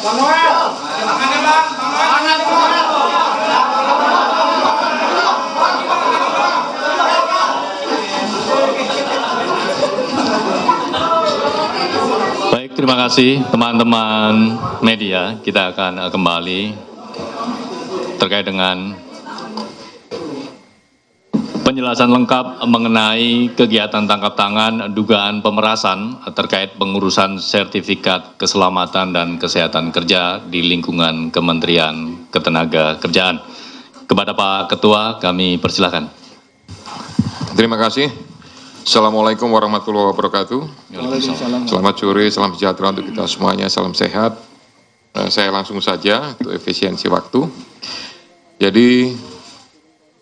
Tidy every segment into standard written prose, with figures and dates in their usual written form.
Baik, terima kasih teman-teman media. Kita akan kembali terkait dengan penjelasan lengkap mengenai kegiatan tangkap tangan dugaan pemerasan terkait pengurusan sertifikat keselamatan dan kesehatan kerja di lingkungan Kementerian Ketenagakerjaan. Kepada Pak Ketua, kami persilahkan. Terima kasih. Assalamualaikum warahmatullahi wabarakatuh. Selamat sore, salam sejahtera untuk kita semuanya, salam sehat. Saya langsung saja untuk efisiensi waktu. Jadi,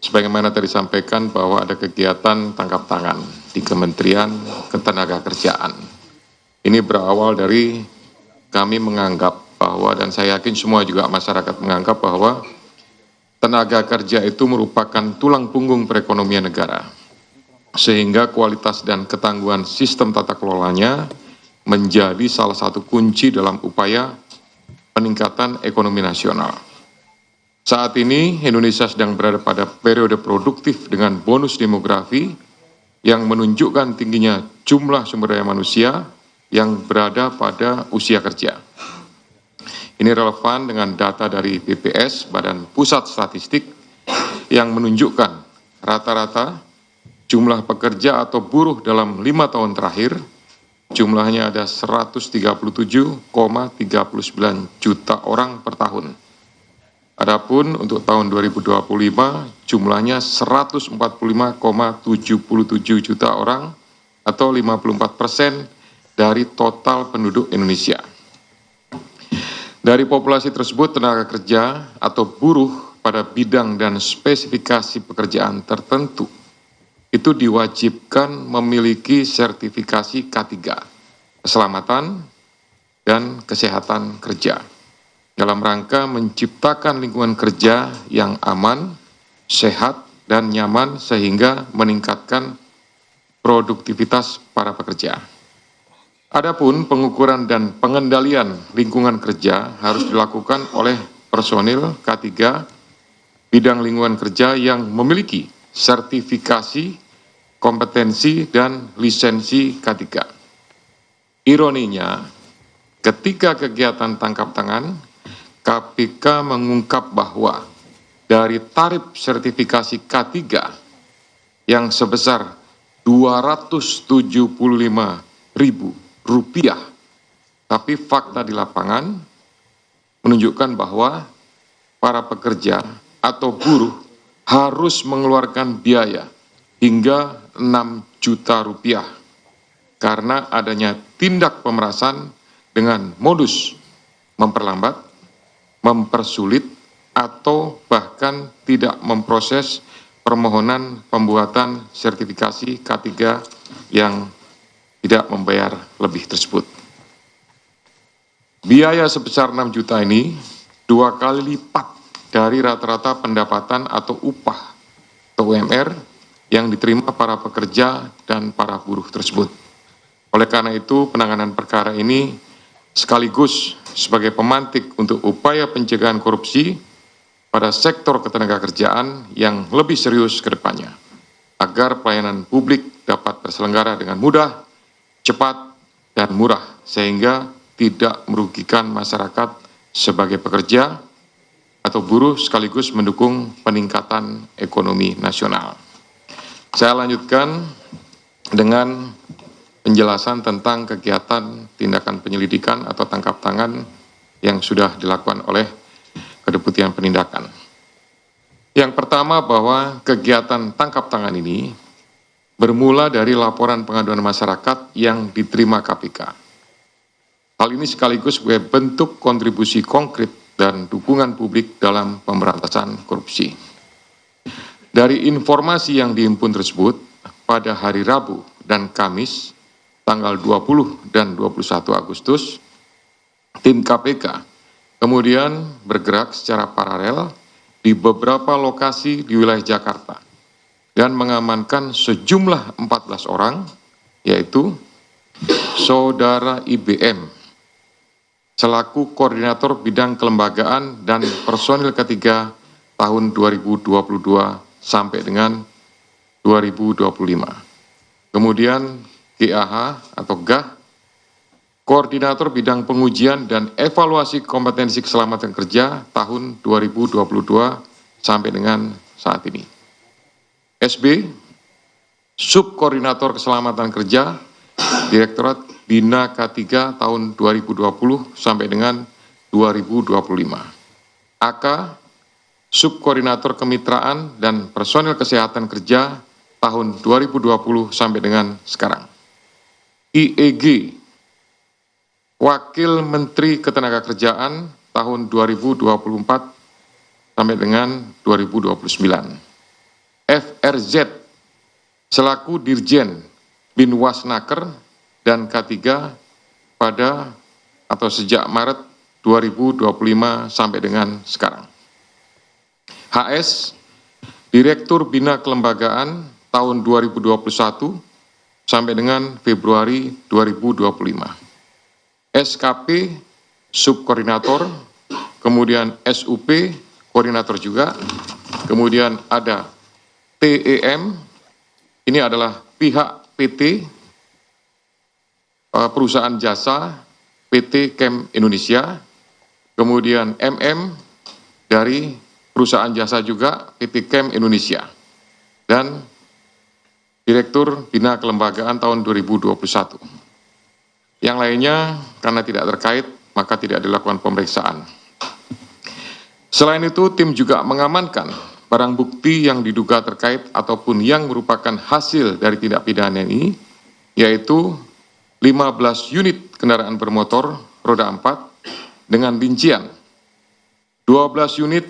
sebagaimana tadi disampaikan bahwa ada kegiatan tangkap tangan di Kementerian Ketenagakerjaan. Ini berawal dari kami menganggap bahwa, dan saya yakin semua juga masyarakat menganggap bahwa tenaga kerja itu merupakan tulang punggung perekonomian negara. Sehingga kualitas dan ketangguhan sistem tata kelolanya menjadi salah satu kunci dalam upaya peningkatan ekonomi nasional. Saat ini Indonesia sedang berada pada periode produktif dengan bonus demografi yang menunjukkan tingginya jumlah sumber daya manusia yang berada pada usia kerja. Ini relevan dengan data dari BPS, Badan Pusat Statistik, yang menunjukkan rata-rata jumlah pekerja atau buruh dalam 5 tahun terakhir jumlahnya ada 137,39 juta orang per tahun. Adapun untuk tahun 2025 jumlahnya 145,77 juta orang atau 54% dari total penduduk Indonesia. Dari populasi tersebut, tenaga kerja atau buruh pada bidang dan spesifikasi pekerjaan tertentu itu diwajibkan memiliki sertifikasi K3, keselamatan dan kesehatan kerja, dalam rangka menciptakan lingkungan kerja yang aman, sehat, dan nyaman sehingga meningkatkan produktivitas para pekerja. Adapun pengukuran dan pengendalian lingkungan kerja harus dilakukan oleh personil K3 bidang lingkungan kerja yang memiliki sertifikasi, kompetensi, dan lisensi K3. Ironinya, ketika kegiatan tangkap tangan, KPK mengungkap bahwa dari tarif sertifikasi K3 yang sebesar Rp275.000, tapi fakta di lapangan menunjukkan bahwa para pekerja atau buruh harus mengeluarkan biaya hingga 6 juta rupiah karena adanya tindak pemerasan dengan modus memperlambat, mempersulit, atau bahkan tidak memproses permohonan pembuatan sertifikasi K3 yang tidak membayar lebih tersebut. Biaya sebesar 6 juta ini 2 kali lipat dari rata-rata pendapatan atau upah atau UMR yang diterima para pekerja dan para buruh tersebut. Oleh karena itu, penanganan perkara ini sekaligus sebagai pemantik untuk upaya pencegahan korupsi pada sektor ketenagakerjaan yang lebih serius ke depannya, agar pelayanan publik dapat terselenggara dengan mudah, cepat, dan murah, sehingga tidak merugikan masyarakat sebagai pekerja atau buruh sekaligus mendukung peningkatan ekonomi nasional. Saya lanjutkan dengan penjelasan tentang kegiatan tindakan penyelidikan atau tangkap tangan yang sudah dilakukan oleh Kedeputian Penindakan. Yang pertama, bahwa kegiatan tangkap tangan ini bermula dari laporan pengaduan masyarakat yang diterima KPK. Hal ini sekaligus sebagai bentuk kontribusi konkret dan dukungan publik dalam pemberantasan korupsi. Dari informasi yang dihimpun tersebut, pada hari Rabu dan Kamis, tanggal 20 dan 21 Agustus, tim KPK kemudian bergerak secara paralel di beberapa lokasi di wilayah Jakarta dan mengamankan sejumlah 14 orang, yaitu Saudara IBM, selaku Koordinator Bidang Kelembagaan dan Personil K3 tahun 2022 sampai dengan 2025. Kemudian GAH atau GAH, Koordinator Bidang Pengujian dan Evaluasi Kompetensi Keselamatan Kerja tahun 2022 sampai dengan saat ini. SB, Subkoordinator Keselamatan Kerja, Direktorat Bina K3 tahun 2020 sampai dengan 2025. AK, Subkoordinator Kemitraan dan Personil Kesehatan Kerja tahun 2020 sampai dengan sekarang. IEG, Wakil Menteri Ketenagakerjaan tahun 2024 sampai dengan 2029. FRZ, selaku Dirjen Binwasnaker dan K3 pada atau sejak Maret 2025 sampai dengan sekarang. HS, Direktur Bina Kelembagaan tahun 2021 sampai dengan Februari 2025. SKP, Subkoordinator, kemudian SUP, Koordinator juga, kemudian ada TEM, ini adalah pihak PT, perusahaan jasa, PT Chem Indonesia, kemudian MM, dari perusahaan jasa juga, PT Chem Indonesia, dan Direktur Bina Kelembagaan tahun 2021. Yang lainnya, karena tidak terkait, maka tidak dilakukan pemeriksaan. Selain itu, tim juga mengamankan barang bukti yang diduga terkait ataupun yang merupakan hasil dari tindak pidana ini, yaitu 15 unit kendaraan bermotor roda 4 dengan rincian 12 unit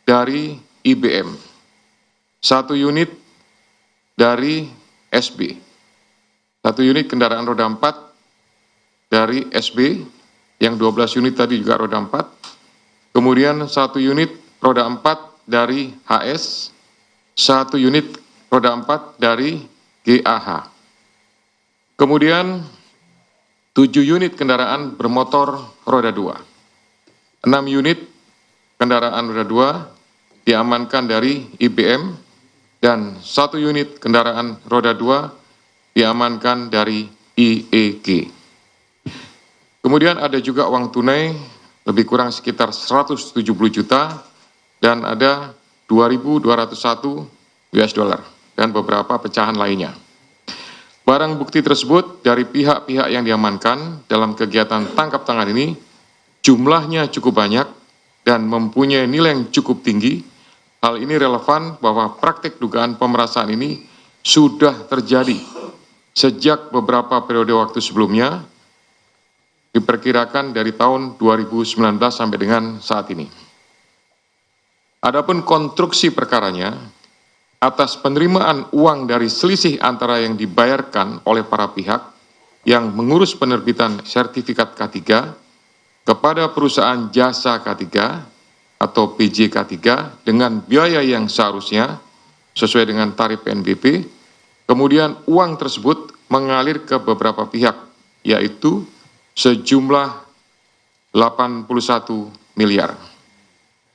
dari IBM, 1 unit dari SB, 1 unit kendaraan roda 4 dari SB, yang 12 unit tadi juga roda 4, kemudian 1 unit roda 4 dari HS, 1 unit roda 4 dari GAH. Kemudian 7 unit kendaraan bermotor roda 2, 6 unit kendaraan roda 2 diamankan dari IBM, dan 1 unit kendaraan roda 2 diamankan dari IEG. Kemudian ada juga uang tunai lebih kurang sekitar 170 juta dan ada 2.201 US dollar dan beberapa pecahan lainnya. Barang bukti tersebut dari pihak-pihak yang diamankan dalam kegiatan tangkap tangan ini jumlahnya cukup banyak dan mempunyai nilai yang cukup tinggi. Hal ini relevan bahwa praktik dugaan pemerasan ini sudah terjadi sejak beberapa periode waktu sebelumnya, diperkirakan dari tahun 2019 sampai dengan saat ini. Adapun konstruksi perkaranya, atas penerimaan uang dari selisih antara yang dibayarkan oleh para pihak yang mengurus penerbitan sertifikat K3 kepada perusahaan jasa K3 atau PJ K3 dengan biaya yang seharusnya sesuai dengan tarif PNBP, kemudian uang tersebut mengalir ke beberapa pihak, yaitu sejumlah 81 miliar.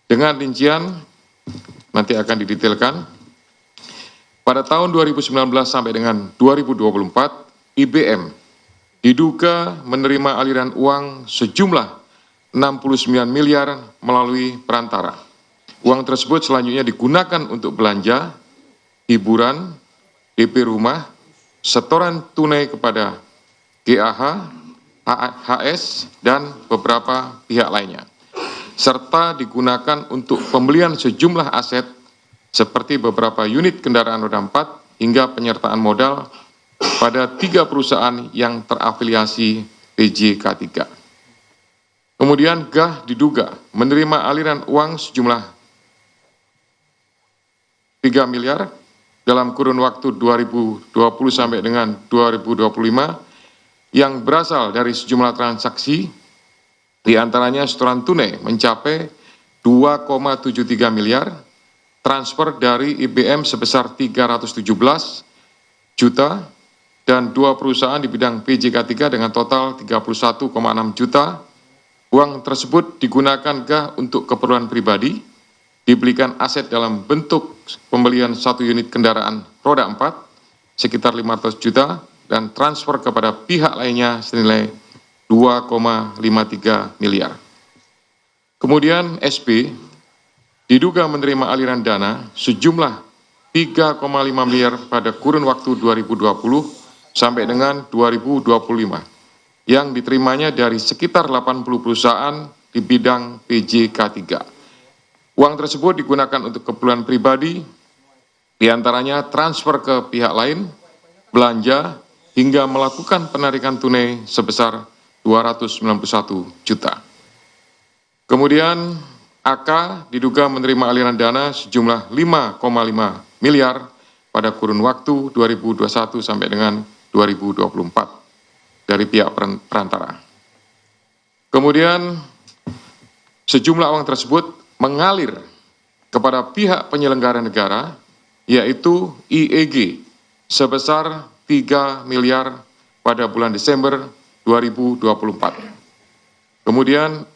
Dengan rincian nanti akan didetailkan. Pada tahun 2019 sampai dengan 2024, IBM diduga menerima aliran uang sejumlah 69 miliar melalui perantara. Uang tersebut selanjutnya digunakan untuk belanja, hiburan, DP rumah, setoran tunai kepada GAH, HS, dan beberapa pihak lainnya, serta digunakan untuk pembelian sejumlah aset seperti beberapa unit kendaraan roda 4 hingga penyertaan modal pada 3 perusahaan yang terafiliasi PJ K3. Kemudian GAH diduga menerima aliran uang sejumlah 3 miliar dalam kurun waktu 2020 sampai dengan 2025 yang berasal dari sejumlah transaksi, diantaranya setoran tunai mencapai 2,73 miliar, transfer dari IBM sebesar 317 juta, dan 2 perusahaan di bidang PJ K3 dengan total 31,6 juta, Uang tersebut digunakan untuk keperluan pribadi, dibelikan aset dalam bentuk pembelian 1 unit kendaraan roda 4, sekitar 500 juta, dan transfer kepada pihak lainnya senilai 2,53 miliar. Kemudian SP diduga menerima aliran dana sejumlah 3,5 miliar pada kurun waktu 2020 sampai dengan 2025 yang diterimanya dari sekitar 80 perusahaan di bidang PJK3. Uang tersebut digunakan untuk keperluan pribadi, diantaranya transfer ke pihak lain, belanja, hingga melakukan penarikan tunai sebesar 291 juta. Kemudian AK diduga menerima aliran dana sejumlah 5,5 miliar pada kurun waktu 2021 sampai dengan 2024 dari pihak perantara. Kemudian sejumlah uang tersebut mengalir kepada pihak penyelenggara negara, yaitu IEG, sebesar 3 miliar pada bulan Desember 2024. Kemudian